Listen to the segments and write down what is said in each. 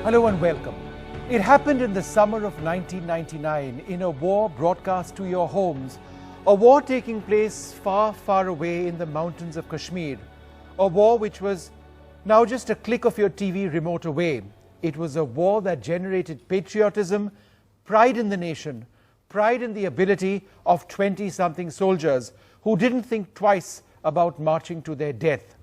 Hello and welcome. It happened in the summer of 1999 in a war broadcast to your homes, a war taking place far, far away in the mountains of Kashmir, a war which was now just a click of your TV remote away. It was a war that generated patriotism, pride in the nation, pride in the ability of 20-something soldiers who didn't think twice about marching to their death.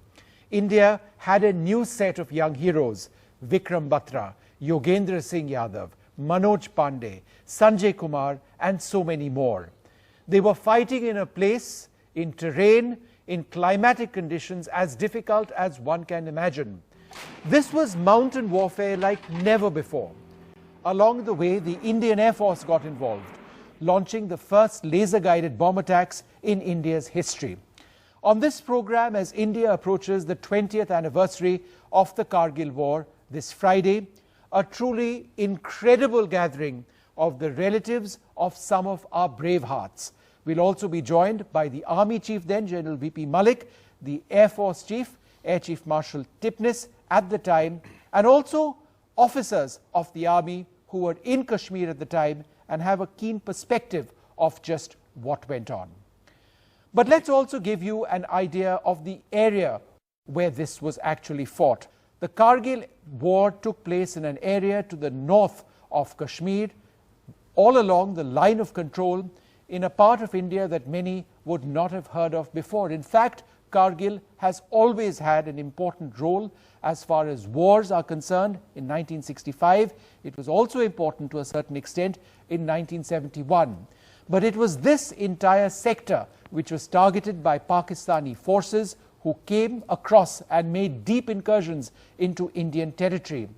India had a new set of young heroes: Vikram Batra, Yogender Singh Yadav, Manoj Pandey, Sanjay Kumar, and so many more. They were fighting in a place, in terrain, in climatic conditions as difficult as one can imagine. This was mountain warfare like never before. Along the way, the Indian Air Force got involved, launching the first laser-guided bomb attacks in India's history. On this program, as India approaches the 20th anniversary of the Kargil War this Friday, a truly incredible gathering of the relatives of some of our brave hearts. We'll also be joined by the Army Chief then, General V.P. Malik, the Air Force Chief, Air Chief Marshal Tipnis at the time, and also officers of the Army who were in Kashmir at the time and have a keen perspective of just what went on. But let's also give you an idea of the area where this was actually fought. The Kargil War took place in an area to the north of Kashmir, all along the line of control, in a part of India that many would not have heard of before. In fact, Kargil has always had an important role as far as wars are concerned. In 1965, it was also important to a certain extent in 1971. But it was this entire sector which was targeted by Pakistani forces who came across and made deep incursions into Indian territory.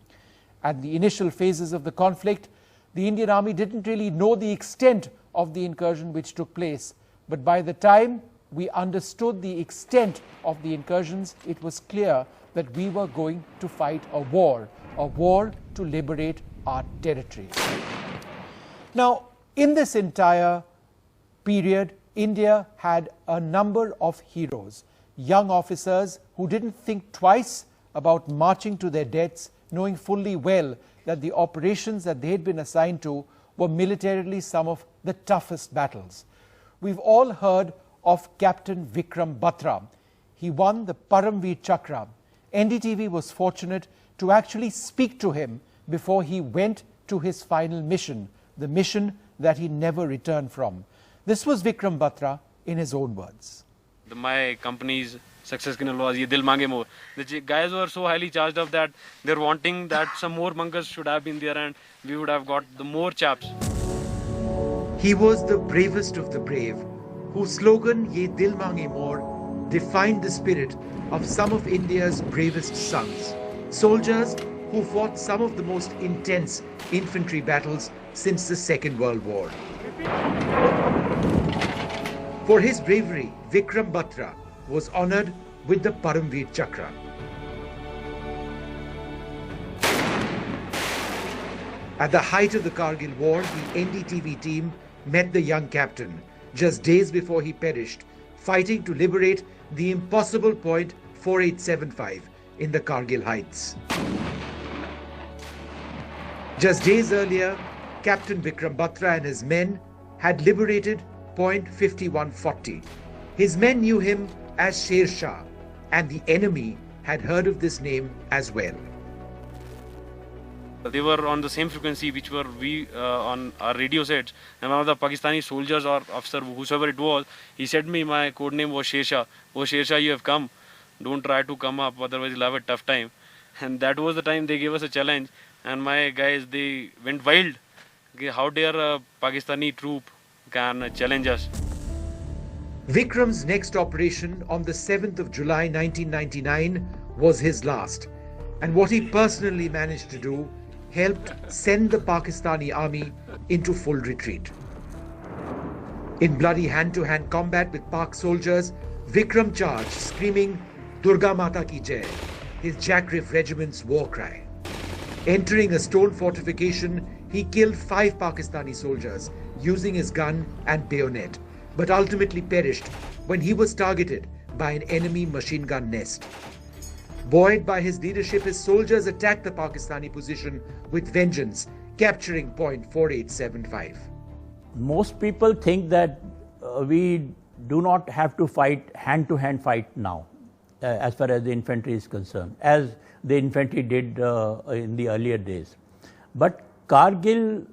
At the initial phases of the conflict, the Indian Army didn't really know the extent of the incursion which took place. But by the time we understood the extent of the incursions, it was clear that we were going to fight a war to liberate our territory. Now, in this entire period, India had a number of heroes, young officers who didn't think twice about marching to their deaths, knowing fully well that the operations that they had been assigned to were militarily some of the toughest battles. We've all heard of Captain Vikram Batra. He won the Paramveer Chakra. NDTV was fortunate to actually speak to him before he went to his final mission, the mission that he never returned from. This was Vikram Batra in his own words. My company's success was ye dil mange more. The guys were so highly charged up that they're wanting that some more bunkers should have been there and we would have got the more chaps. He was the bravest of the brave, whose slogan "Ye Dil Mange More" defined the spirit of some of India's bravest sons, soldiers who fought some of the most intense infantry battles since the Second World War. For his bravery, Vikram Batra was honoured with the Paramveer Chakra. At the height of the Kargil War, the NDTV team met the young captain just days before he perished, fighting to liberate the impossible point 4875 in the Kargil Heights. Just days earlier, Captain Vikram Batra and his men had liberated point 5140. His men knew him as Sher Shah, and the enemy had heard of this name as well. They were on the same frequency which were we on our radio sets, and one of the Pakistani soldiers or officer, whosoever it was, he said me my code name was Sher Shah. Oh Sher Shah, you have come. Don't try to come up, otherwise you'll have a tough time. And that was the time they gave us a challenge, and my guys, they went wild. Okay, how dare a Pakistani troop can challenge us. Vikram's next operation on the 7th of July 1999 was his last, and what he personally managed to do helped send the Pakistani army into full retreat. In bloody hand-to-hand combat with Pak soldiers, Vikram charged, screaming "Durga Mata Ki Jai," his Jackrif regiment's war cry. Entering a stone fortification, he killed 5 Pakistani soldiers using his gun and bayonet, but ultimately perished when he was targeted by an enemy machine gun nest. Buoyed by his leadership, his soldiers attacked the Pakistani position with vengeance, capturing point 4875. Most people think that we do not have to fight hand-to-hand fight now, as far as the infantry is concerned, as the infantry did in the earlier days. But Kargil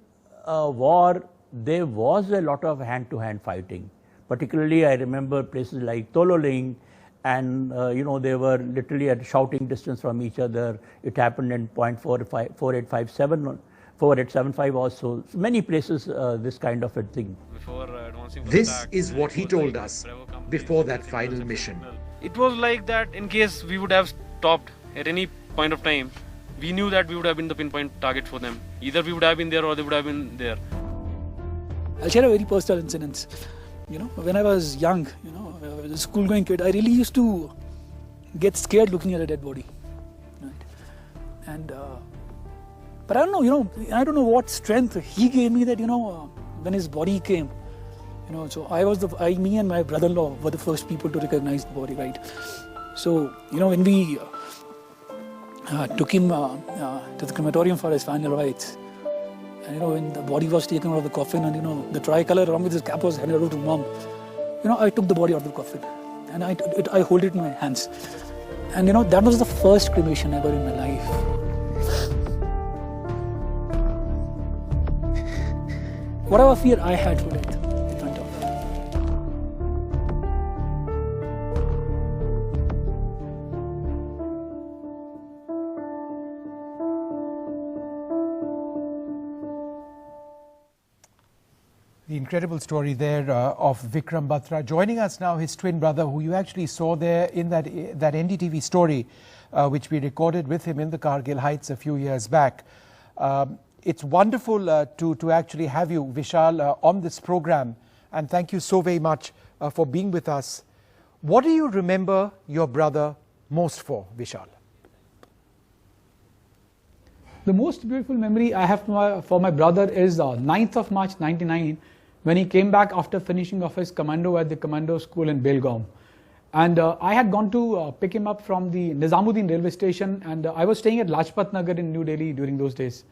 war, there was a lot of hand-to-hand fighting. Particularly, I remember places like Tololing, and they were literally at shouting distance from each other. It happened in point 4857. 4875 also. So many places this kind of a thing. This is what he told us before that final mission. It was like that in case we would have stopped at any point of time, we knew that we would have been the pinpoint target for them. Either we would have been there or they would have been there. I'll share a very personal incident. When I was young, a school-going kid, I really used to get scared looking at a dead body. Right? And but I don't know, I don't know what strength he gave me that, when his body came, so me and my brother-in-law were the first people to recognize the body, right? So, when we took him to the crematorium for his final rites, and when the body was taken out of the coffin and the tricolor along with his cap was handed over to mom, I took the body out of the coffin and I hold it in my hands. And that was the first cremation ever in my life. Whatever fear I had for death, it went off. The incredible story there of Vikram Batra. Joining us now, his twin brother, who you actually saw there in that NDTV story, which we recorded with him in the Kargil Heights a few years back. It's wonderful to actually have you, Vishal, on this program, and thank you so very much for being with us. What do you remember your brother most for, Vishal? The most beautiful memory I have for my brother is 9th of March 99, when he came back after finishing off his commando at the commando school in Belgaum. And I had gone to pick him up from the Nizamuddin railway station, and I was staying at Lajpat Nagar in New Delhi during those days.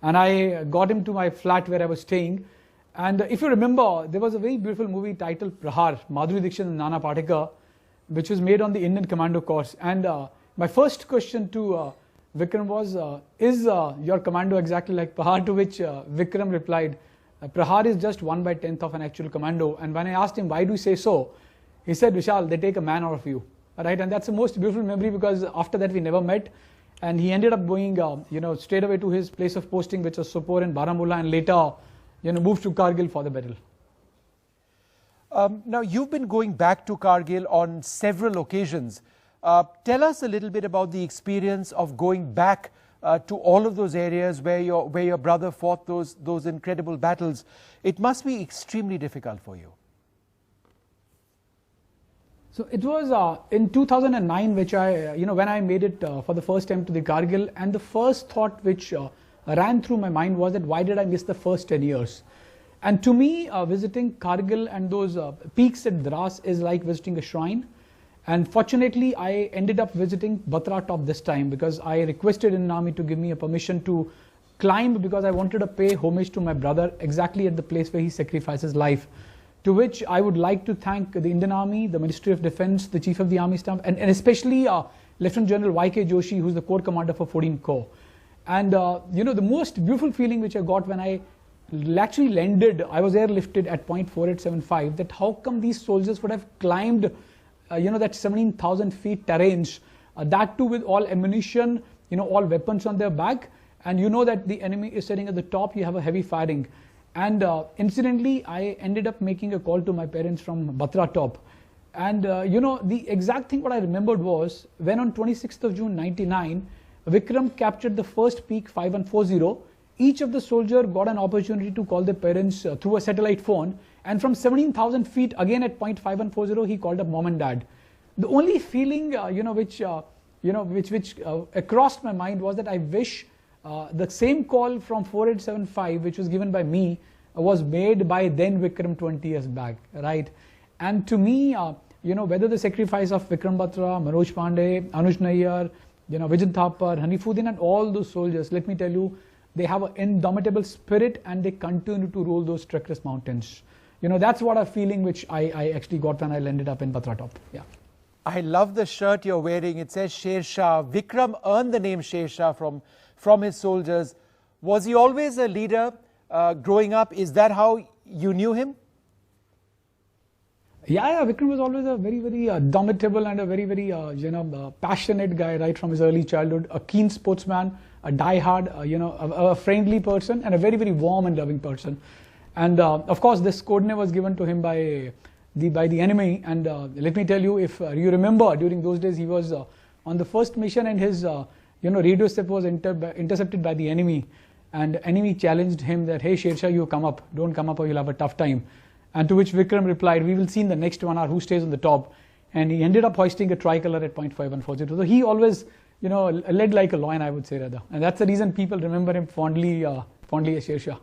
And I got him to my flat where I was staying. And if you remember, there was a very beautiful movie titled Prahar, Madhuri Dixit and Nana Patekar, which was made on the Indian Commando Corps. And my first question to Vikram was, is your commando exactly like Prahar? To which Vikram replied, Prahar is just 1/10th of an actual commando. And when I asked him, why do you say so? He said, Vishal, they take a man out of you. Right? And that's the most beautiful memory, because after that we never met. And he ended up going, straight away to his place of posting, which was Sopore in Baramulla, and later, moved to Kargil for the battle. Now, you've been going back to Kargil on several occasions. Tell us a little bit about the experience of going back to all of those areas where your brother fought those incredible battles. It must be extremely difficult for you. So it was in 2009, which when I made it for the first time to the Kargil, and the first thought which ran through my mind was that why did I miss the first 10 years? And to me, visiting Kargil and those peaks at Dras is like visiting a shrine. And fortunately, I ended up visiting Batra Top this time, because I requested Indian Army to give me a permission to climb, because I wanted to pay homage to my brother exactly at the place where he sacrificed his life. To which I would like to thank the Indian Army, the Ministry of Defence, the Chief of the Army Staff, and especially Lieutenant General Y.K. Joshi, who's the Corps Commander for 14th Corps. And the most beautiful feeling which I got when I actually landed, I was airlifted at point 4875, that how come these soldiers would have climbed that 17,000 feet terrain, that too with all ammunition, all weapons on their back, and that the enemy is sitting at the top, you have a heavy firing. And incidentally, I ended up making a call to my parents from Batra Top. And the exact thing what I remembered was, when on 26th of June 99, Vikram captured the first peak 5140, each of the soldiers got an opportunity to call their parents through a satellite phone. And from 17,000 feet, again at point 5140, he called up mom and dad. The only feeling, which crossed my mind was that I wish the same call from 4875, which was given by me, was made by then Vikram 20 years back, right? And to me, whether the sacrifice of Vikram Batra, Manoj Pandey, Anuj Nayyar, Vijay Thapar, Hanifuddin and all those soldiers, let me tell you, they have an indomitable spirit and they continue to roll those treacherous mountains. That's what a feeling which I actually got when I landed up in Batra Top. Yeah. I love the shirt you're wearing. It says Sher Shah. Vikram earned the name Sher Shah from his soldiers. Was he always a leader growing up? Is that how you knew him? Yeah, Vikram was always a very, very domitable and a very, very, passionate guy right from his early childhood. A keen sportsman, a die-hard, a friendly person and a very, very warm and loving person. And of course, this code name was given to him by the enemy. And let me tell you, if you remember, during those days, he was on the first mission and his, radio step was intercepted by the enemy. And the enemy challenged him that, hey, Sher Shah, you come up. Don't come up or you'll have a tough time. And to which Vikram replied, we will see in the next 1 hour who stays on the top. And he ended up hoisting a tricolor at 0.5140. So he always, led like a lion, I would say rather. And that's the reason people remember him fondly as Sher Shah.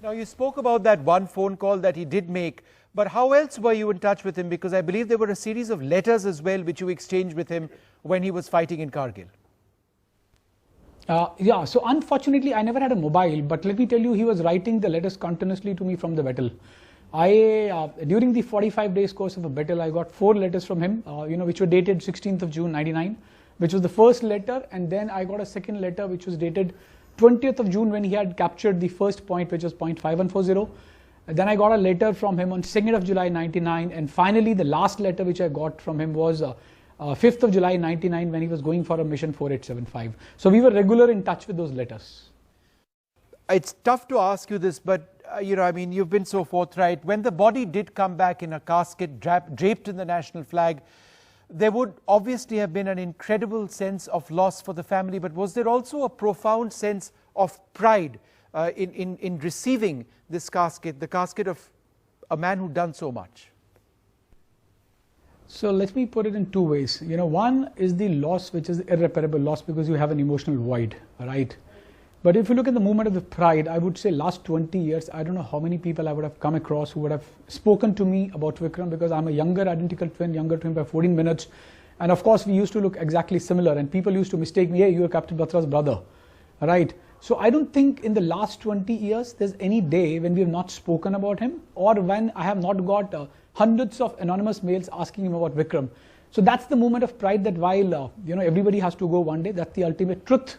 Now, you spoke about that one phone call that he did make. But how else were you in touch with him? Because I believe there were a series of letters as well which you exchanged with him when he was fighting in Kargil. Yeah, so unfortunately, I never had a mobile. But let me tell you, he was writing the letters continuously to me from the battle. During the 45 days course of a battle, I got 4 letters from him, which were dated 16th of June 99, which was the first letter. And then I got a second letter, which was dated 20th of June when he had captured the first point, which was 0.5140. Then I got a letter from him on 2nd of July 99. And finally, the last letter which I got from him was 5th of July 99 when he was going for a mission 4875. So we were regular in touch with those letters. It's tough to ask you this, but you've been so forthright. When the body did come back in a casket draped in the national flag, there would obviously have been an incredible sense of loss for the family, but was there also a profound sense of pride in receiving this casket, the casket of a man who'd done so much? So let me put it in 2 ways. One is the loss, which is irreparable loss because you have an emotional void, right? But if you look at the movement of the pride, I would say last 20 years, I don't know how many people I would have come across who would have spoken to me about Vikram because I'm a younger identical twin, younger to him by 14 minutes. And of course, we used to look exactly similar and people used to mistake me, hey, you are Captain Batra's brother, right? So I don't think in the last 20 years, there's any day when we have not spoken about him or when I have not got hundreds of anonymous mails asking him about Vikram. So that's the moment of pride that while, everybody has to go one day, that's the ultimate truth.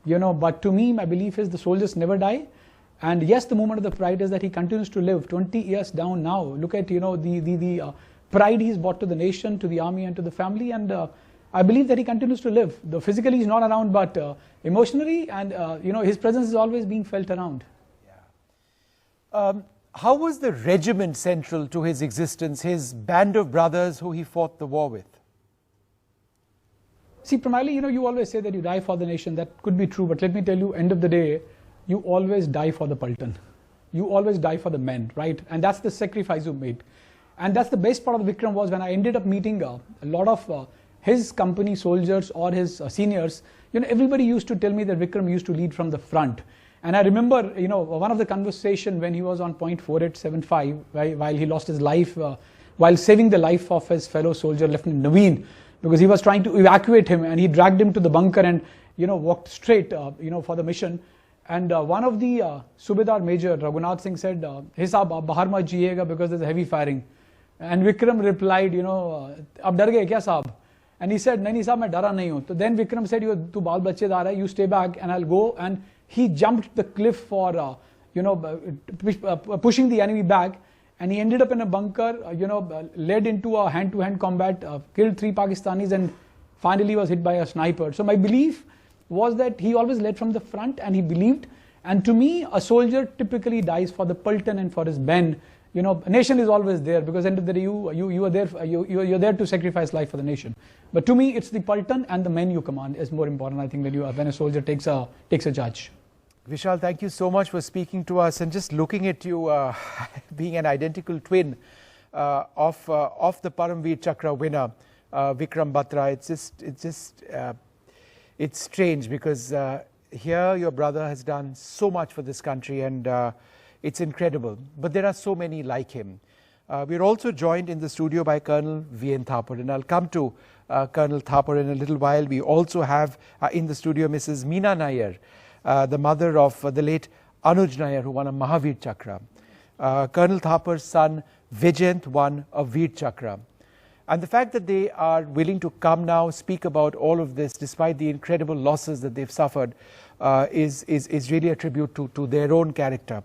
But to me, my belief is the soldiers never die. And yes, the moment of the pride is that he continues to live 20 years down now. Look at, the pride he's brought to the nation, to the army and to the family. And I believe that he continues to live. Though physically he's not around, but emotionally and, his presence is always being felt around. Yeah. How was the regiment central to his existence, his band of brothers who he fought the war with? See, primarily, you always say that you die for the nation. That could be true. But let me tell you, end of the day, you always die for the Paltan. You always die for the men, right? And that's the sacrifice you made. And that's the best part of Vikram was when I ended up meeting a lot of his company soldiers or his seniors. Everybody used to tell me that Vikram used to lead from the front. And I remember, one of the conversation when he was on 0.4875, while he lost his life, while saving the life of his fellow soldier, Lieutenant Naveen, because he was trying to evacuate him and he dragged him to the bunker and, walked straight, for the mission. And one of the Subedar Major, Raghunath Singh said, hey saab, bahar mat jiyega because there's heavy firing. And Vikram replied, ab dar gaye kya saab? And he said, nahi saab, main dara nahi hu. So then Vikram said, tu baal bachedar hai, you stay back and I'll go. And he jumped the cliff for, pushing the enemy back. And he ended up in a bunker, led into a hand-to-hand combat, killed 3 Pakistanis and finally was hit by a sniper. So my belief was that he always led from the front and he believed. And to me, a soldier typically dies for the Paltan and for his ben. Nation is always there because end of the day, you are there, you're there to sacrifice life for the nation. But to me, it's the Paltan and the men you command is more important, I think, when a soldier takes a charge. Vishal, thank you so much for speaking to us and just looking at you being an identical twin of the Paramveer Chakra winner, Vikram Batra. It's strange because here your brother has done so much for this country and it's incredible. But there are so many like him. We're also joined in the studio by Colonel V.N. Thapar, and I'll come to Colonel Thapar in a little while. We also have in the studio Mrs. Meena Nair, the mother of the late Anuj Nair, who won a Mahavir Chakra. Colonel Thapar's son Vijay won a Veer Chakra. And the fact that they are willing to come now, speak about all of this, despite the incredible losses that they've suffered, is really a tribute to their own character.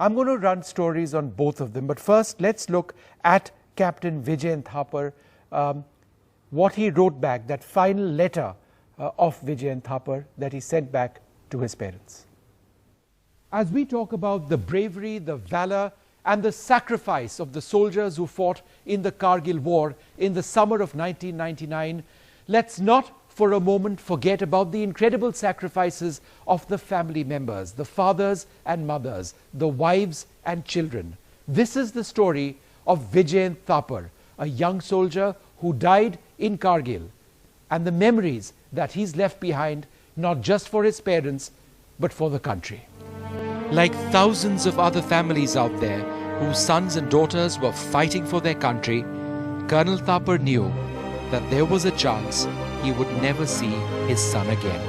I'm going to run stories on both of them, but first let's look at Captain Vijay Thapar, what he wrote back, that final letter of Vijay Thapar that he sent back to his parents. As we talk about the bravery, the valor, and the sacrifice of the soldiers who fought in the Kargil War in the summer of 1999, let's not for a moment forget about the incredible sacrifices of the family members, the fathers and mothers, the wives and children. This is the story of Vijay Thapar, a young soldier who died in Kargil, and the memories that he's left behind, not just for his parents, but for the country. Like thousands of other families out there whose sons and daughters were fighting for their country, Colonel Thapar knew that there was a chance he would never see his son again.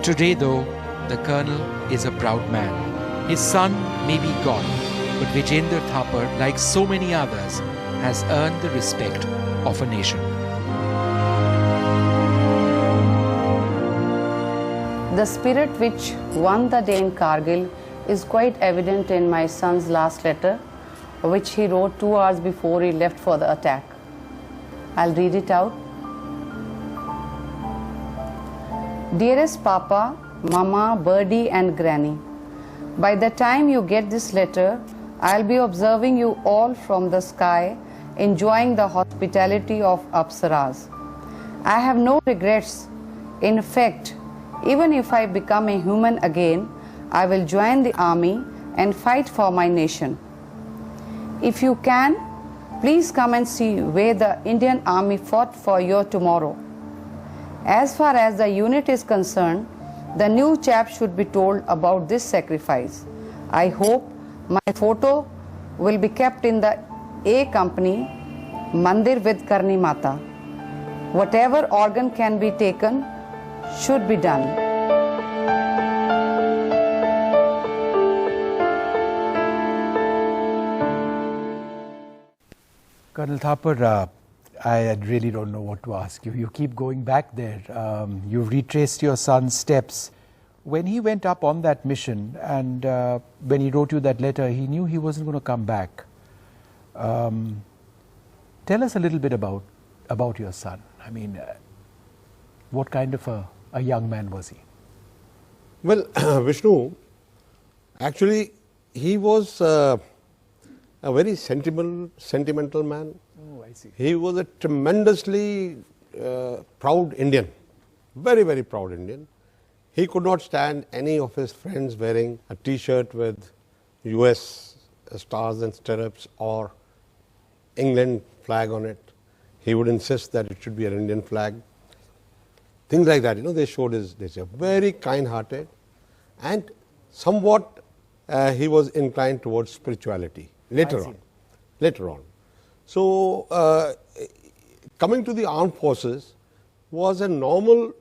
Today though, the Colonel is a proud man. His son may be gone, but Yogender Thapar, like so many others, has earned the respect of a nation. The spirit which won the day in Kargil is quite evident in my son's last letter, which he wrote 2 hours before he left for the attack. I'll read it out. Dearest Papa, Mama, Birdie and Granny, by the time you get this letter, I'll be observing you all from the sky, enjoying the hospitality of Apsaras. I have no regrets. In fact, even if I become a human again, I will join the army and fight for my nation. If you can, please come and see where the Indian Army fought for you tomorrow. As far as the unit is concerned, the new chap should be told about this sacrifice. I hope my photo will be kept in the A Company, Mandir with Karni Mata. Whatever organ can be taken should be done. Colonel Thapar, I really don't know what to ask you. You keep going back there. You've retraced your son's steps. When he went up on that mission and when he wrote you that letter, he knew he wasn't going to come back. Tell us a little bit about your son. I mean, what kind of a young man was he? Well, Vishnu, actually, he was a very sentimental man. Oh, I see. He was a tremendously proud Indian, very, very proud Indian. He could not stand any of his friends wearing a T-shirt with US stars and stirrups or England flag on it. He would insist that it should be an Indian flag. Things like that, they showed his nature. Very kind-hearted, and somewhat he was inclined towards spirituality later on. So, coming to the armed forces was a normal,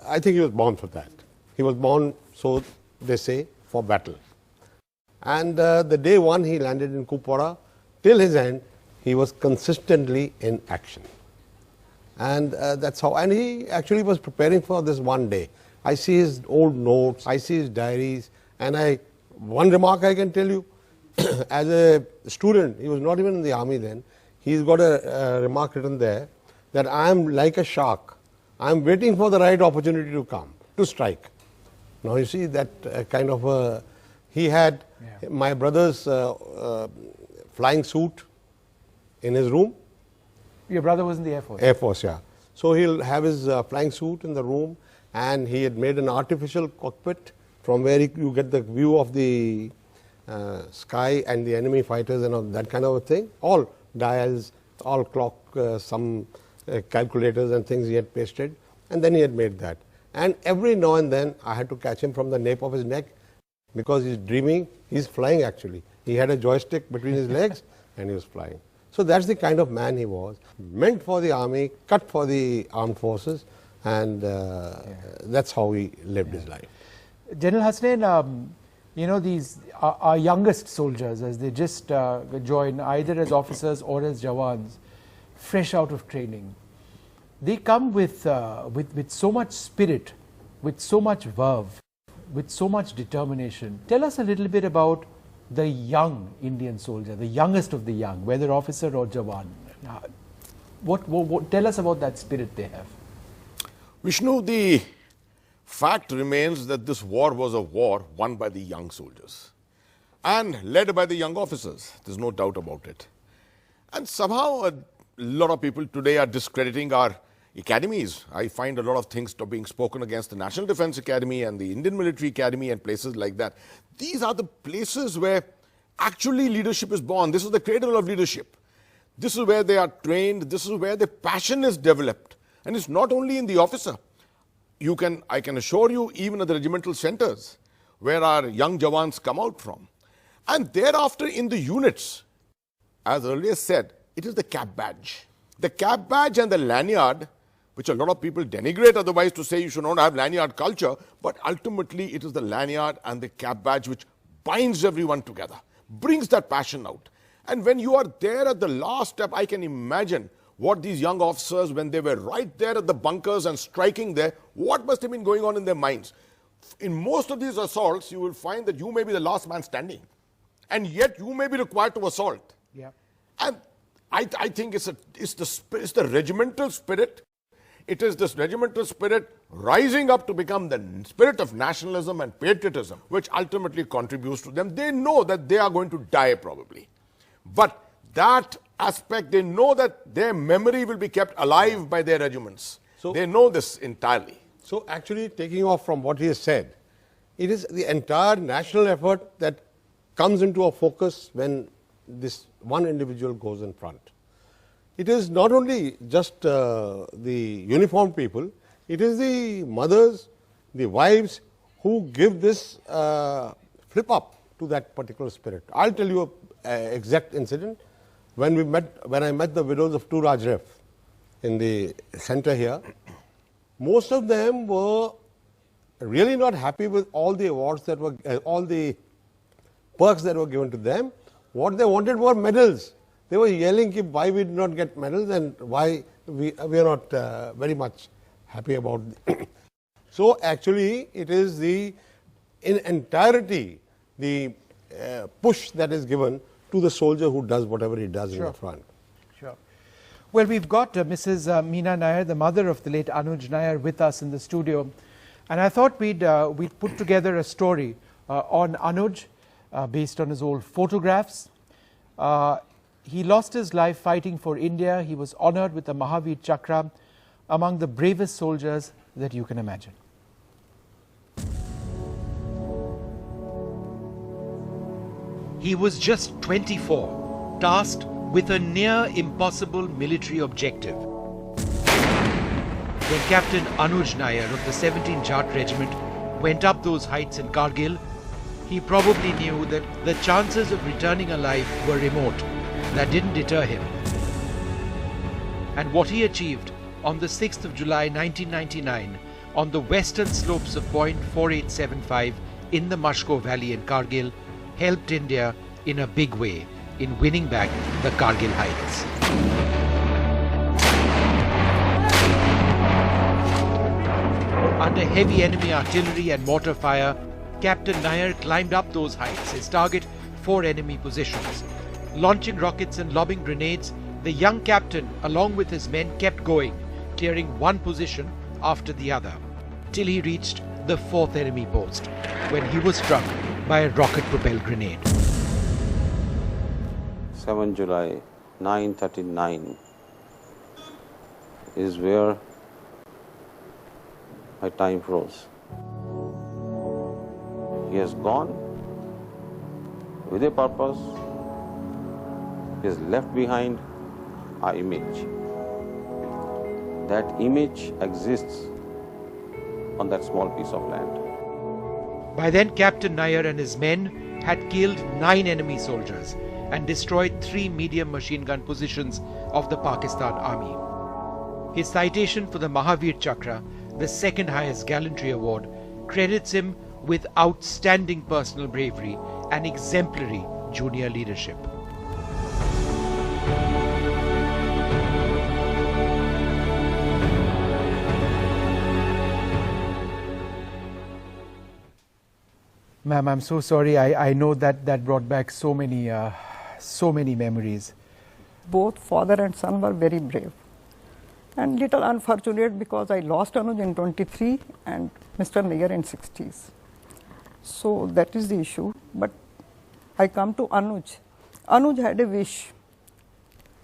I think he was born for that. He was born, so they say, for battle. And the day one he landed in Kupwara, till his end, he was consistently in action. And that's how, and he actually was preparing for this one day. I see his old notes, I see his diaries, and one remark I can tell you, as a student, he was not even in the army then, he's got a remark written there, that I am like a shark. I am waiting for the right opportunity to come, to strike. Now you see that kind of he had my brother's flying suit in his room. Your brother was in the Air Force? Air Force, yeah. So he'll have his flying suit in the room, and he had made an artificial cockpit from where you get the view of the sky and the enemy fighters and all that kind of a thing. All dials, all clock, some calculators and things he had pasted, and then he had made that. And every now and then I had to catch him from the nape of his neck because he's dreaming, he's flying actually, He had a joystick between his legs and he was flying. So that's the kind of man he was. Meant for the army, cut for the armed forces, and that's how he lived his life. General Hasnain, you know, these our youngest soldiers, as they just join either as officers or as Jawans, fresh out of training, they come with so much spirit, with so much verve, with so much determination. Tell us a little bit about the young Indian soldier, the youngest of the young, whether officer or Jawan. What tell us about that spirit they have? Vishnu, the fact remains that this war was a war won by the young soldiers and led by the young officers. There's no doubt about it. And somehow a lot of people today are discrediting our academies. I find a lot of things being spoken against the National Defense Academy and the Indian Military Academy and places like that. These are the places where actually leadership is born. This is the cradle of leadership. This is where they are trained. This is where the passion is developed. And it's not only in the officer. I can assure you, even at the regimental centers where our young Jawans come out from. And thereafter in the units, as earlier said, it is the cap badge. The cap badge and the lanyard, which a lot of people denigrate otherwise to say you should not have lanyard culture, but ultimately it is the lanyard and the cap badge which binds everyone together, brings that passion out. And when you are there at the last step, I can imagine what these young officers, when they were right there at the bunkers and striking there, what must have been going on in their minds. In most of these assaults, you will find that you may be the last man standing, and yet you may be required to assault. Yeah. And I think it's the regimental spirit. It is this regimental spirit rising up to become the spirit of nationalism and patriotism, which ultimately contributes to them. They know that they are going to die probably. But that aspect, they know that their memory will be kept alive by their regiments. So they know this entirely. So actually, taking off from what he has said, it is the entire national effort that comes into a focus when this one individual goes in front. It is not only just the uniformed people, it is the mothers, the wives who give this flip up to that particular spirit. I'll tell you an exact incident. When I met the widows of two Rajref in the center here, most of them were really not happy with all the awards that were, all the perks that were given to them. What they wanted were medals. They were yelling why we did not get medals and why we are not very much happy about it. So actually, it is in entirety the push that is given to the soldier who does whatever he does in the front. Sure. Well, we've got Mrs. Meena Nair, the mother of the late Anuj Nair, with us in the studio. And I thought we'd put together a story on Anuj based on his old photographs. He lost his life fighting for India. He was honored with the Mahavir Chakra, among the bravest soldiers that you can imagine. He was just 24, tasked with a near impossible military objective. When Captain Anuj Nair of the 17th Jat Regiment went up those heights in Kargil, he probably knew that the chances of returning alive were remote. That didn't deter him. And what he achieved on the 6th of July 1999 on the western slopes of point 4875 in the Mashko Valley in Kargil helped India in a big way in winning back the Kargil heights. Under heavy enemy artillery and mortar fire, Captain Nair climbed up those heights, his target 4 enemy positions. Launching rockets and lobbing grenades, the young captain along with his men kept going, clearing one position after the other, till he reached the 4th enemy post, when he was struck by a rocket-propelled grenade. 7 July 9:39 is where my time froze. He has gone with a purpose. He has left behind an image. That image exists on that small piece of land. By then, Captain Nair and his men had killed 9 enemy soldiers and destroyed 3 medium machine gun positions of the Pakistan Army. His citation for the Mahavir Chakra, the second highest gallantry award, credits him with outstanding personal bravery and exemplary junior leadership. Ma'am, I'm so sorry. I know that brought back so many memories. Both father and son were very brave. And little unfortunate because I lost Anuj in 23 and Mr. Nair in 60s. So that is the issue. But I come to Anuj. Anuj had a wish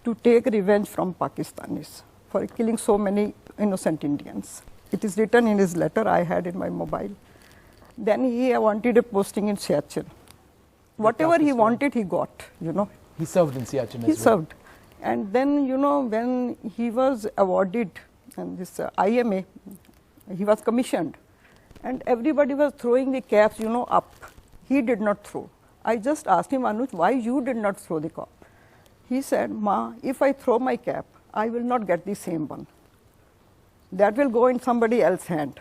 to take revenge from Pakistanis for killing so many innocent Indians. It is written in his letter I had in my mobile. Then he wanted a posting in Siachen. Whatever he wanted, he got, you know. He served in Siachen as well. He served. And then, you know, when he was awarded this IMA, he was commissioned. And everybody was throwing the caps, you know, up. He did not throw. I just asked him, Anuj, why you did not throw the cap? He said, Ma, if I throw my cap, I will not get the same one. That will go in somebody else's hand.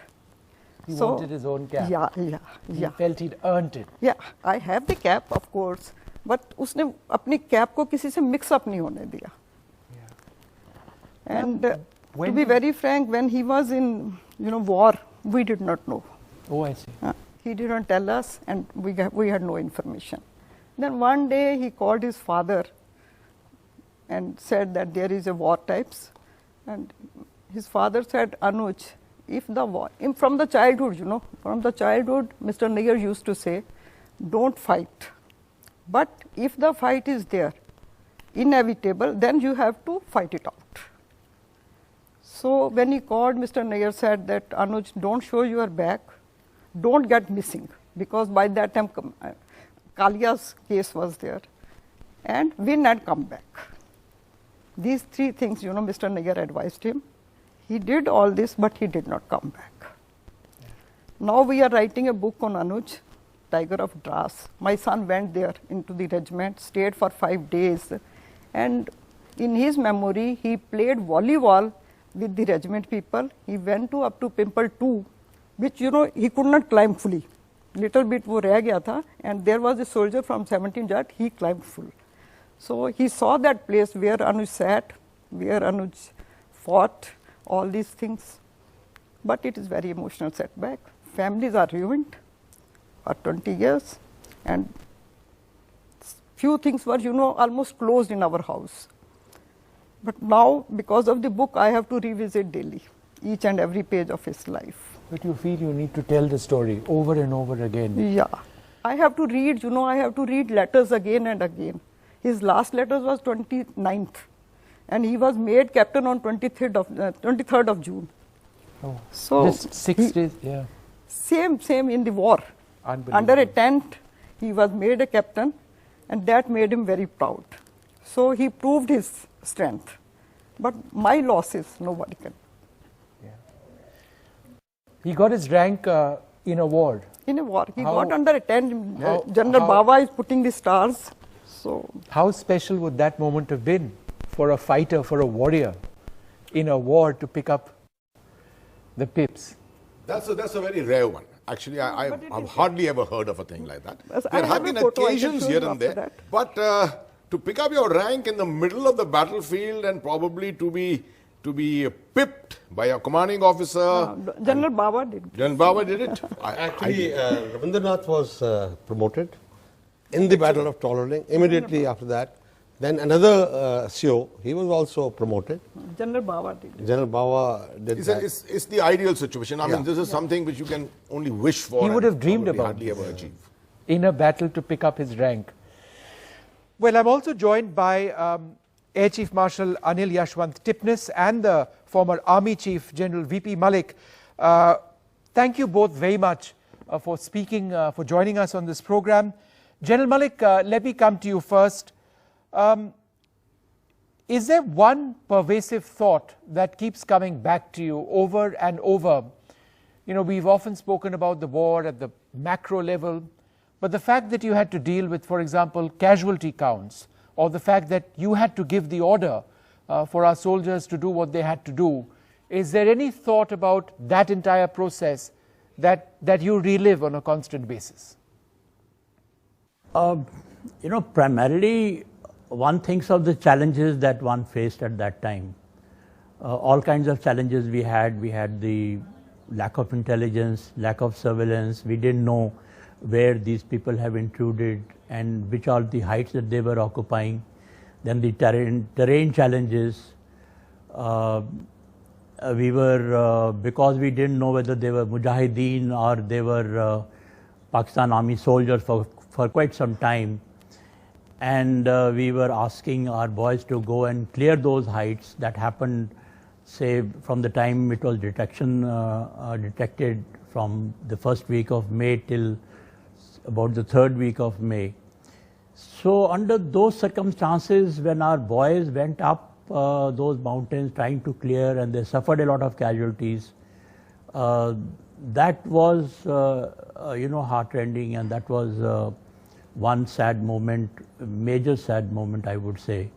He wanted his own cap. Yeah. He felt he'd earned it. Yeah, I have the cap, of course, but उसने अपनी cap को किसी से mix up नहीं होने दिया. And to be very frank, when he was in, you know, war, we did not know. Oh, I see. He didn't tell us, and we had no information. Then one day he called his father and said that there is a war types, and his father said, Anuj, if the war, from the childhood, you know, from the childhood, Mr. Nair used to say, don't fight. But if the fight is there, inevitable, then you have to fight it out. So when he called, Mr. Nair said that, Anuj, don't show your back, don't get missing, because by that time, Kalia's case was there, and win and come back. These 3 things, you know, Mr. Nair advised him. He did all this, but he did not come back. Now we are writing a book on Anuj, Tiger of Dras. My son went there into the regiment, stayed for 5 days, and in his memory, he played volleyball with the regiment people. He went up to Pimple 2, which, you know, he could not climb fully. Little bit wo reh gaya tha, and there was a soldier from 17 Jat, he climbed full. So he saw that place where Anuj sat, where Anuj fought, all these things. But it is very emotional setback. Families are ruined for 20 years, and few things were, you know, almost closed in our house. But now, because of the book, I have to revisit daily, each and every page of his life. But you feel you need to tell the story over and over again. Yeah. I have to read, you know, I have to read letters again and again. His last letter was 29th. And he was made captain on 23rd of June. Oh, so just 6 days, yeah. Same in the war. Under a tent, he was made a captain, and that made him very proud. So he proved his strength. But my losses, nobody can. Yeah. He got his rank in a war. In a war. He got under a tent. General Bawa is putting the stars. So how special would that moment have been for a fighter, for a warrior in a war to pick up the pips? That's a very rare one. Actually, I've hardly ever heard of a thing like that. Yes, there have been occasions here and there, but to pick up your rank in the middle of the battlefield and probably to be pipped by a commanding officer. General Bawa did. General Bawa did it. Actually, Ravindranath was promoted in the Battle of Tollerling. Immediately after that, then another CO, he was also promoted. General Bawa did. General Bawa did that. It's the ideal situation. I mean, this is something which you can only wish for. He would have dreamed about hardly ever achieve. In a battle to pick up his rank. Well, I'm also joined by Air Chief Marshal Anil Yashwant Tipnis and the former Army Chief General VP Malik. Thank you both very much for speaking, for joining us on this program. General Malik, let me come to you first. Is there one pervasive thought that keeps coming back to you over and over? You know, we've often spoken about the war at the macro level, But the fact that you had to deal with, for example, casualty counts, or the fact that you had to give the order for our soldiers to do what they had to do, is there any thought about that entire process that you relive on a constant basis? Primarily one thinks of the challenges that one faced at that time. All kinds of challenges we had. We had the lack of intelligence, lack of surveillance. We didn't know where these people have intruded and which are the heights that they were occupying. Then the terrain challenges. We were, because we didn't know whether they were Mujahideen or they were Pakistan Army soldiers for quite some time. And we were asking our boys to go and clear those heights. That happened, say, from the time it was detected from the first week of May till about the third week of May. So under those circumstances, when our boys went up those mountains trying to clear, and they suffered a lot of casualties, that was heartrending, and that was one sad moment, major sad moment, I would say,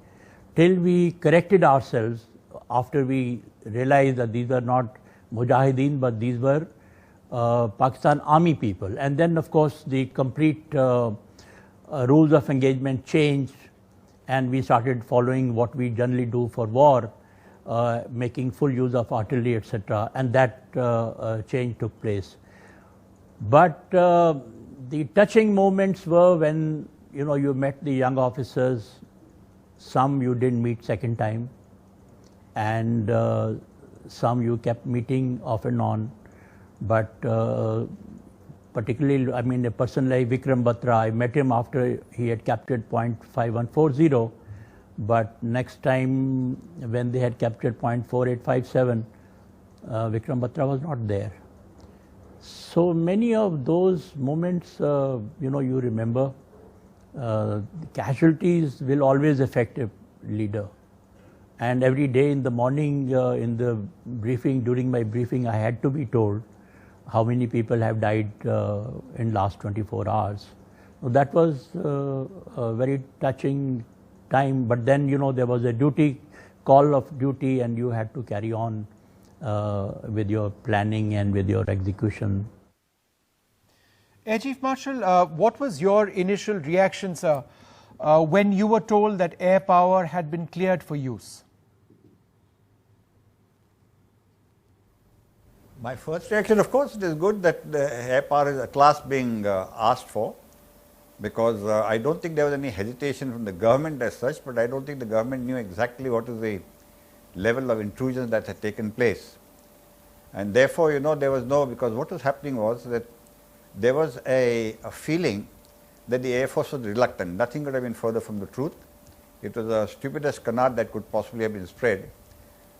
till we corrected ourselves after we realized that these were not Mujahideen, but these were Pakistan Army people. And then, of course, the complete rules of engagement changed, and we started following what we generally do for war, making full use of artillery, etc. And that change took place. But the touching moments were when you met the young officers. Some you didn't meet second time, and some you kept meeting off and on. But particularly, I mean, a person like Vikram Batra, I met him after he had captured point 5140, but next time when they had captured point 4857, Vikram Batra was not there. So many of those moments, you remember. Casualties will always affect a leader. And every day in the morning, in the briefing, during my briefing, I had to be told how many people have died in last 24 hours. So that was a very touching time. But then, there was a call of duty, and you had to carry on with your planning and with your execution. Air Chief Marshal, what was your initial reaction, sir, when you were told that air power had been cleared for use? My first reaction, of course, it is good that the air power is at last being asked for, because I don't think there was any hesitation from the government as such, but I don't think the government knew exactly what is the level of intrusion that had taken place. And therefore, there was because what was happening was that there was a feeling that the Air Force was reluctant. Nothing could have been further from the truth. It was the stupidest canard that could possibly have been spread,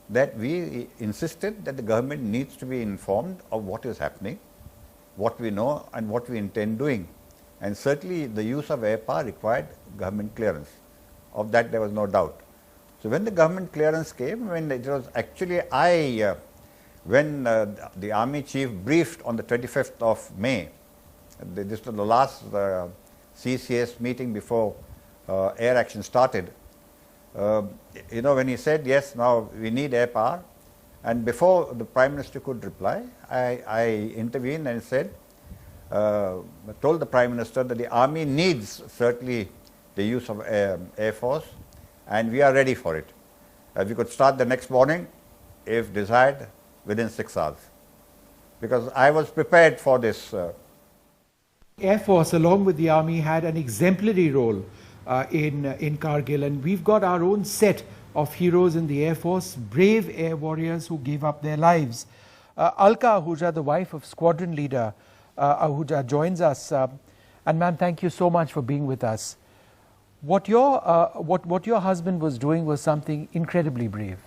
that we insisted that the government needs to be informed of what is happening, what we know and what we intend doing. And certainly the use of air power required government clearance. Of that there was no doubt. So when the government clearance came, when it was actually when the Army Chief briefed on the 25th of May, this was the last CCS meeting before air action started, when he said, yes, now we need air power, and before the Prime Minister could reply, I intervened and said, told the Prime Minister that the Army needs certainly the use of Air Force, and we are ready for it. We could start the next morning, if desired, within 6 hours, because I was prepared for this. Air Force, along with the Army, had an exemplary role in Kargil, and we've got our own set of heroes in the Air Force, brave air warriors who gave up their lives. Alka Ahuja, the wife of squadron leader Ahuja, joins us. And ma'am, thank you so much for being with us. What your husband was doing was something incredibly brave.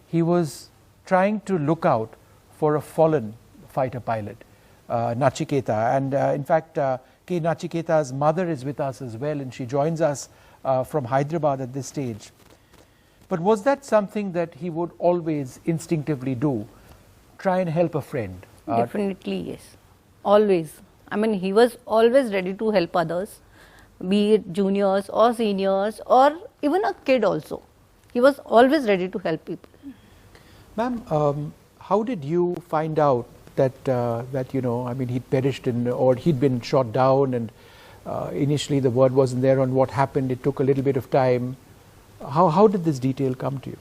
He was trying to look out for a fallen fighter pilot, Nachiketa. And in fact, K. Nachiketa's mother is with us as well, and she joins us from Hyderabad at this stage. But was that something that he would always instinctively do? Try and help a friend? Definitely, yes. Always. I mean, he was always ready to help others, be it juniors or seniors or even a kid also. He was always ready to help people. Ma'am, how did you find out that, I mean, he'd perished or he'd been shot down, and initially the word wasn't there on what happened, it took a little bit of time. How did this detail come to you?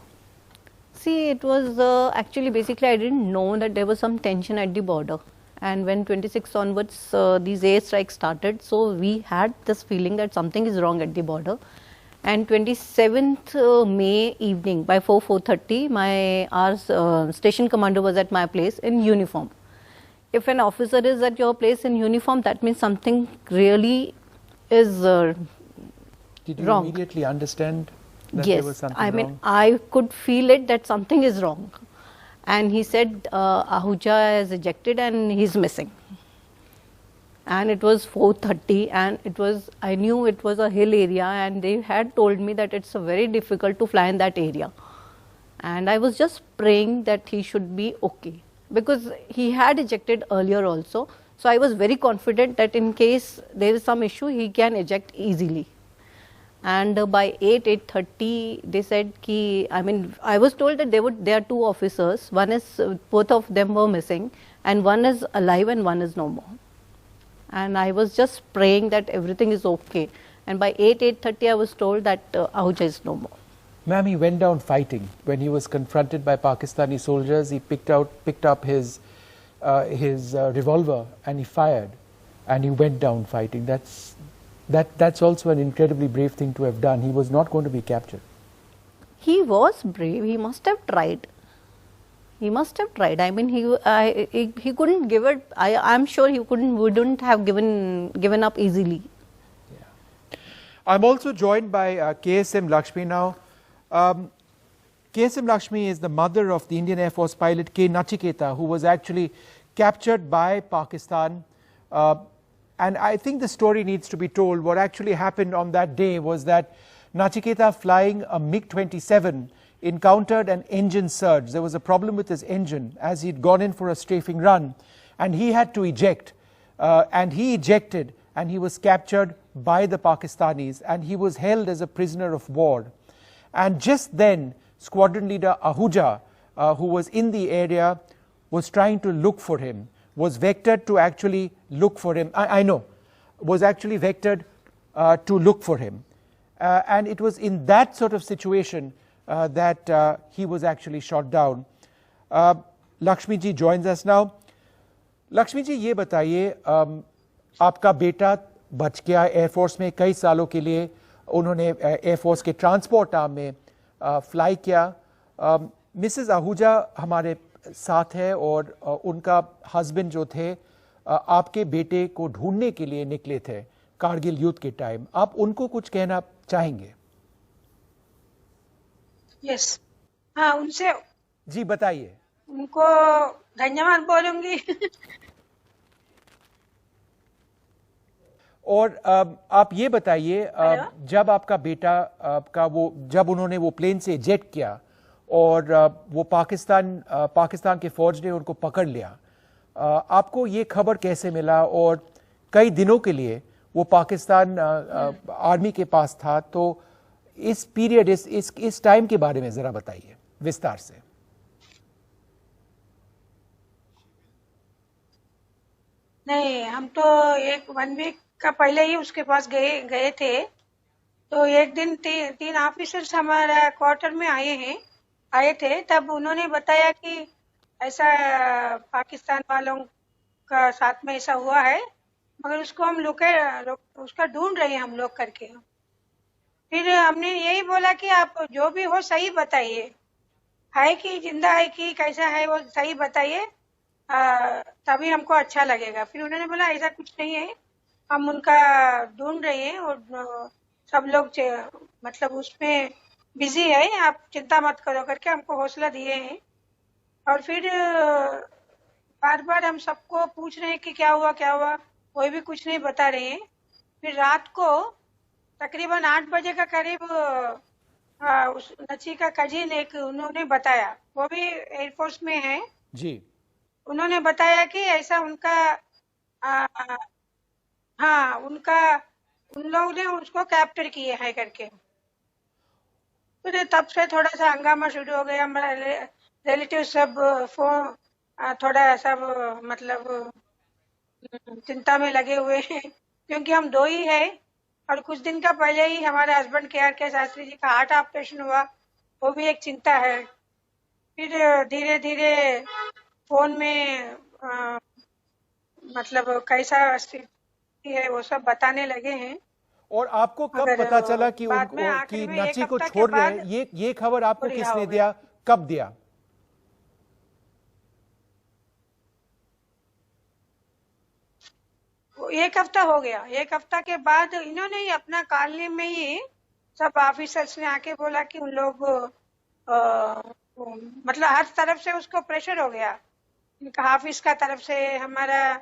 See, it was actually basically I didn't know that there was some tension at the border. And when 26 onwards these airstrikes started, so we had this feeling that something is wrong at the border. And 27th May evening by 4:30, our station commander was at my place in uniform. If an officer is at your place in uniform, that means something really is Did you wrong. immediately understand that Yes, there was something I wrong? mean, I could feel it that something is wrong. And he said, Ahuja is ejected and he's missing. And it was 4:30 and I knew it was a hill area, and they had told me that it's very difficult to fly in that area. And I was just praying that he should be okay, because he had ejected earlier also. So I was very confident that in case there is some issue, he can eject easily. And by 8:30 they said I was told that there are two officers, both of them were missing, and one is alive and one is no more. And I was just praying that everything is okay, and by 8:30 I was told that Ahuja is no more. Ma'am, he went down fighting. When he was confronted by Pakistani soldiers, he picked up his revolver and he fired, and he went down fighting. That's also an incredibly brave thing to have done. He was not going to be captured. He was brave. He must have tried. He must have tried. I mean, he couldn't give it. I'm sure he wouldn't have given up easily. Yeah. I'm also joined by Ksm Lakshmi now. Ksm Lakshmi is the mother of the Indian Air Force pilot K. Nachiketa, who was actually captured by Pakistan. And I think the story needs to be told. What actually happened on that day was that Nachiketa, flying a MiG-27, encountered an engine surge. There was a problem with his engine as he'd gone in for a strafing run, and he had to eject. And he ejected, and he was captured by the Pakistanis, and he was held as a prisoner of war. And just then, squadron leader Ahuja, who was in the area, was trying to look for him, was vectored to actually look for him. Was actually vectored to look for him. And it was in that sort of situation that he was actually shot down. Lakshmi ji joins us now. Lakshmi ji, ये बताइए, आपका बेटा बच गया air force में, कई सालों के लिए उन्होंने एयरफोर्स के ट्रांसपोर्ट आर्म में फ्लाई किया. मिसेस आहूजा हमारे साथ है और उनका हस्बैंड जो थे आपके बेटे को ढूंढने के लिए निकले थे कारगिल युद्ध के टाइम. आप उनको कुछ कहना चाहेंगे? यस, हाँ, उनसे जी बताइए. उनको धन्यवाद बोलूंगी. और आप ये बताइए, जब आपका बेटा जब उन्होंने वो प्लेन से जेट किया और वो पाकिस्तान के फौज ने उनको पकड़ लिया, आपको ये खबर कैसे मिला? और कई दिनों के लिए वो पाकिस्तान आर्मी के पास था, तो इस पीरियड इस टाइम के बारे में जरा बताइए विस्तार से. नहीं, हम तो 1 वीक का पहले ही उसके पास गए थे. तो एक दिन 3 ऑफिसर्स हमारा क्वार्टर में आए थे. तब उन्होंने बताया कि ऐसा पाकिस्तान वालों का साथ में ऐसा हुआ है, मगर उसको हम उसका ढूंढ रहे हैं हम लोग करके. फिर हमने यही बोला कि आप जो भी हो सही बताइए, है कि जिंदा है कि कैसा है वो सही बताइए, तभी हमको अच्छा लगेगा. फिर उन्होंने बोला ऐसा कुछ नहीं है, हम उनका ढूंढ रहे हैं और सब लोग मतलब उसमें बिजी है, आप चिंता मत करो करके हमको हौसला दिए हैं. और फिर बार बार हम सबको पूछ रहे हैं कि क्या हुआ, कोई भी कुछ नहीं बता रहे हैं. फिर रात को तकरीबन 8 बजे का करीब उस नची का कजिन उन्होंने बताया, वो भी एयरफोर्स में है जी. उन्होंने बताया कि ऐसा उनका हाँ उन लोग ने उसको कैप्चर किए हैं करके। फिर तब से थोड़ा सा हंगामा शुरू हो गया, हमारा रिलेटिव सब फोन थोड़ा सब मतलब चिंता में लगे हुए हैं, क्योंकि हम दो ही हैं। और कुछ दिन का पहले ही हमारे हस्बैंड के शास्त्री जी का हार्ट ऑपरेशन हुआ, वो भी एक चिंता है। फिर धीरे धीरे फोन में मतलब कैसा स्थिति है वो सब बताने लगे हैं। और आपको कब पता चला कि कि नाची को छोड़ रहे हैं? ये खबर आपको किसने दिया, कब दिया? एक हफ्ता हो गया। एक हफ्ता के बाद इन्होंने ही अपना कॉलोनी में ही सब ऑफिसर्स ने आके बोला कि उन लोग मतलब हर तरफ से उसको प्रेशर हो गया। इनका ऑफिस का तरफ से, हमारा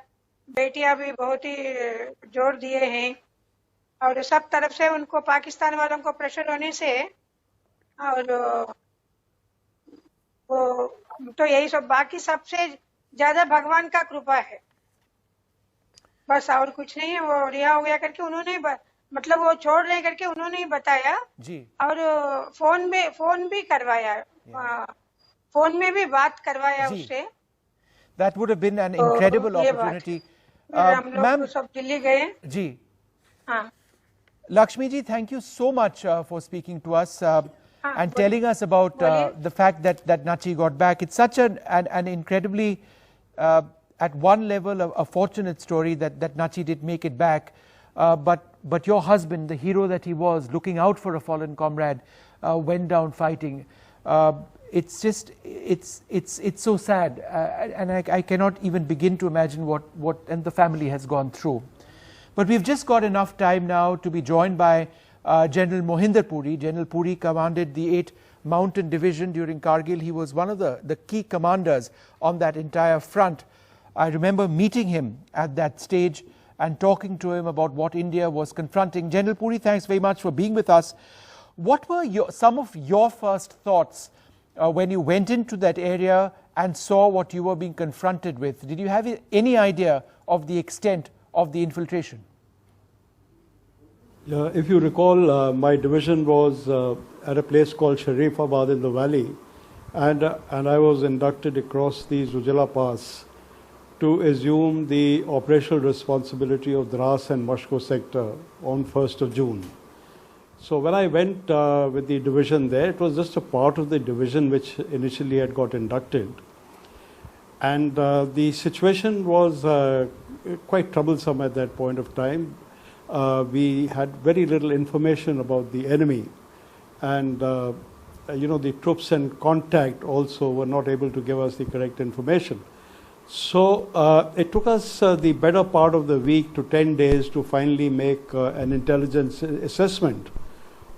बेटियां भी बहुत ही जोर दिए हैं, और सब तरफ से उनको पाकिस्तान वालों को प्रेशर होने से, और वो तो यही सब, बाकी सबसे ज्यादा भगवान का कृपा है बस, और कुछ नहीं है। वो रिहा हो गया करके उन्होंने मतलब वो छोड़ रहे करके उन्होंने ही बताया जी। और फोन भी करवाया, फोन में भी बात करवाया उससे। That would have been an incredible opportunity. हम लोग सब दिल्ली गए जी। हाँ। Lakshmi ji, thank you so much for speaking to us and telling us about the fact that Nachi got back. It's such an incredibly, at one level, a fortunate story that Nachi did make it back. But your husband, the hero that he was, looking out for a fallen comrade, went down fighting. It's just, it's so sad, and I cannot even begin to imagine what and the family has gone through. But we've just got enough time now to be joined by General Mohinder Puri. General Puri commanded the 8th Mountain Division during Kargil. He was one of the key commanders on that entire front. I remember meeting him at that stage and talking to him about what India was confronting. General Puri, thanks very much for being with us. What were some of your first thoughts when you went into that area and saw what you were being confronted with? Did you have any idea of the extent of the infiltration? Yeah, if you recall, my division was at a place called Sharifabad in the valley, and I was inducted across the Zujala Pass to assume the operational responsibility of Dras and Mashko sector on 1st of June. So when I went with the division there, it was just a part of the division which initially had got inducted. And the situation was quite troublesome at that point of time. We had very little information about the enemy, and the troops in contact also were not able to give us the correct information. So it took us the better part of the week to 10 days to finally make an intelligence assessment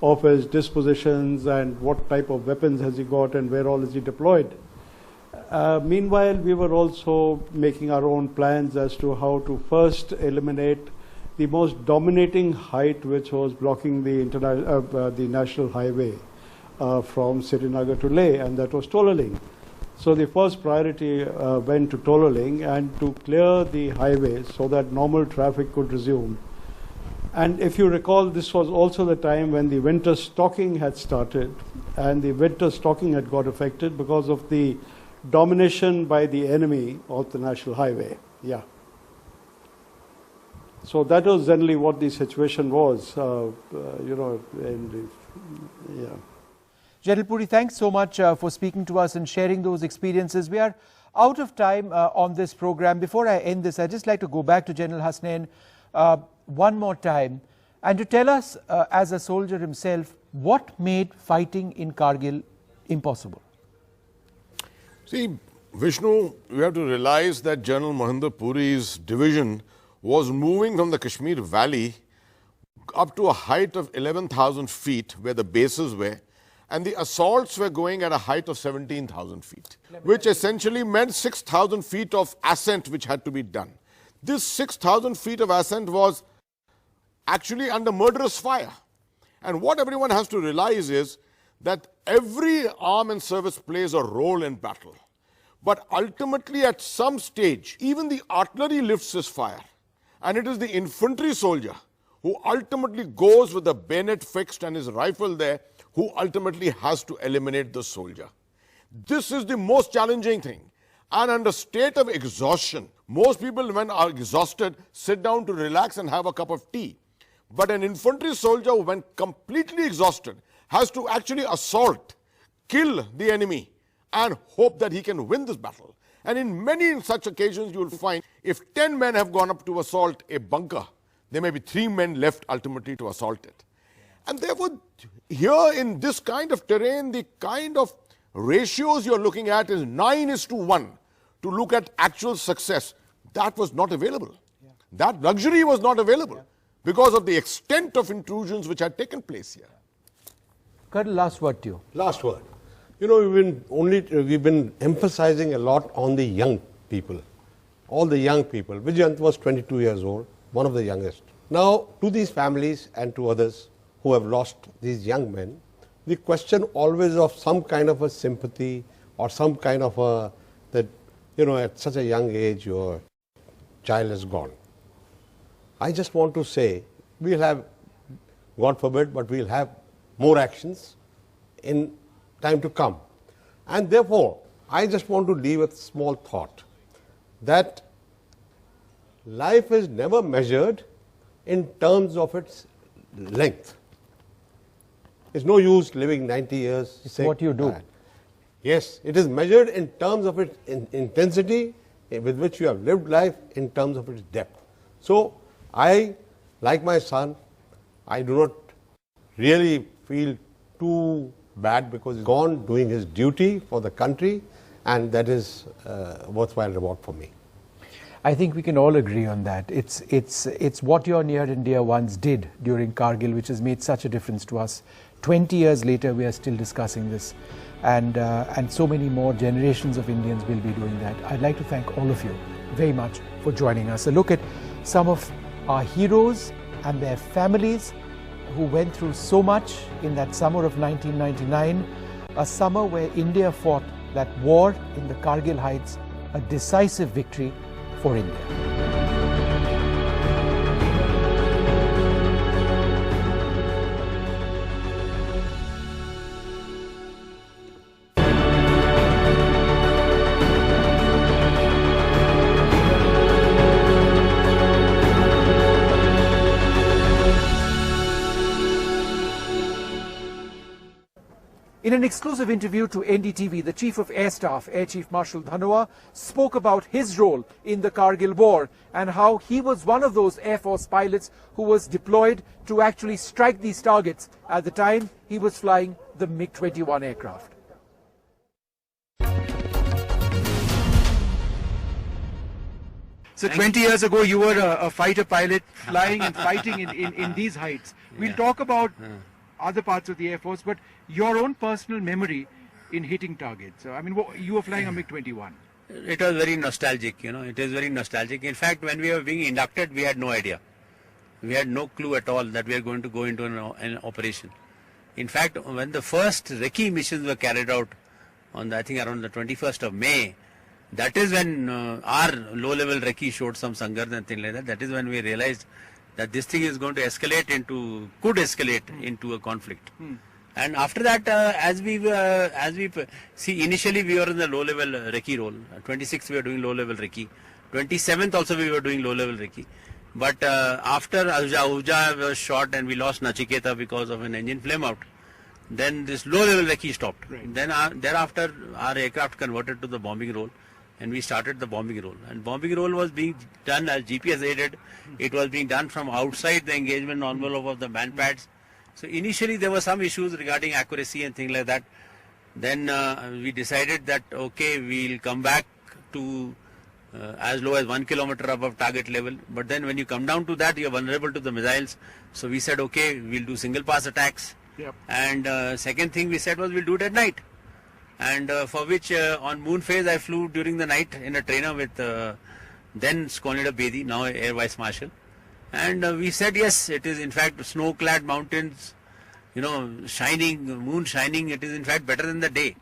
of his dispositions and what type of weapons has he got and where all is he deployed. Meanwhile, we were also making our own plans as to how to first eliminate the most dominating height which was blocking the national highway from Srinagar to Leh, and that was Tololing. So the first priority went to Tololing and to clear the highway so that normal traffic could resume. And if you recall, this was also the time when the winter stocking had started, and the winter stocking had got affected because of the domination by the enemy of the national highway. Yeah. So that was generally what the situation was, yeah. General Puri, thanks so much for speaking to us and sharing those experiences. We are out of time on this program. Before I end this, I'd just like to go back to General Hasnain one more time and to tell us, as a soldier himself, what made fighting in Kargil impossible? See, Vishnu, we have to realize that General Mohinder Puri's division was moving from the Kashmir Valley up to a height of 11,000 feet where the bases were, and the assaults were going at a height of 17,000 feet, which essentially meant 6,000 feet of ascent which had to be done. This 6,000 feet of ascent was actually under murderous fire. And what everyone has to realize is that every arm and service plays a role in battle. But ultimately, at some stage, even the artillery lifts its fire. And it is the infantry soldier who ultimately goes with the bayonet fixed and his rifle there, who ultimately has to eliminate the soldier. This is the most challenging thing. And under state of exhaustion, most people when are exhausted sit down to relax and have a cup of tea. But an infantry soldier when completely exhausted has to actually assault, kill the enemy and hope that he can win this battle. And in many such occasions you will find if 10 men have gone up to assault a bunker, there may be 3 men left ultimately to assault it. And therefore, here in this kind of terrain, the kind of ratios you're looking at is 9:1 to look at actual success. That was not available. That luxury was not available because of the extent of intrusions which had taken place here. Colonel, last word to you. Last word. You know, we've been emphasizing a lot on the young people, all the young people. Vijay was 22 years old, one of the youngest. Now, to these families and to others who have lost these young men, the question always of some kind of a sympathy or some kind of a, that, you know, at such a young age your child is gone. I just want to say, we'll have, God forbid, but we'll have more actions in time to come. And therefore, I just want to leave a small thought that life is never measured in terms of its length. It's no use living 90 years. It's what you do. Yes, it is measured in terms of its intensity with which you have lived life, in terms of its depth. So, I, like my son, I do not really feel too bad because he's gone doing his duty for the country, and that is a worthwhile reward for me. I think we can all agree on that. It's what your near and dear ones did during Kargil which has made such a difference to us. 20 years later, we are still discussing this, and so many more generations of Indians will be doing that. I'd like to thank all of you very much for joining us. A look at some of our heroes and their families who went through so much in that summer of 1999, a summer where India fought that war in the Kargil Heights, a decisive victory for India. In an exclusive interview to NDTV, the Chief of Air Staff, Air Chief Marshal Dhanoa, spoke about his role in the Kargil War and how he was one of those Air Force pilots who was deployed to actually strike these targets. At the time, he was flying the MiG-21 aircraft. So 20 years ago, you were a fighter pilot flying and fighting in these heights. We'll talk about other parts of the Air Force, but your own personal memory in hitting targets. I mean, you were flying a MiG-21. It was very nostalgic, you know, it is very nostalgic. In fact, when we were being inducted, we had no idea. We had no clue at all that we are going to go into an operation. In fact, when the first recce missions were carried out on, I think, around the 21st of May, that is when our low-level recce showed some sangarh and things like that. That is when we realized that this thing is going to escalate could escalate into a conflict. And after that, as we see, initially we were in the low-level recce role. 26th we were doing low-level recce. 27th also we were doing low-level recce. But after Ahuja was shot and we lost Nachiketa because of an engine flame out, then this low-level recce stopped. Right. Then thereafter our aircraft converted to the bombing role, and we started the bombing role. And bombing role was being done as GPS aided. It was being done from outside the engagement envelope of the manpads. So initially there were some issues regarding accuracy and things like that. Then we decided that okay, we'll come back to as low as 1 kilometer above target level. But then when you come down to that, you're vulnerable to the missiles. So we said okay, we'll do single pass attacks. Yep. And second thing we said was we'll do it at night. And for which on moon phase I flew during the night in a trainer with then Skonida Bedi, now Air Vice Marshal. And we said yes, it is in fact snow-clad mountains, you know, shining, moon shining, it is in fact better than the day.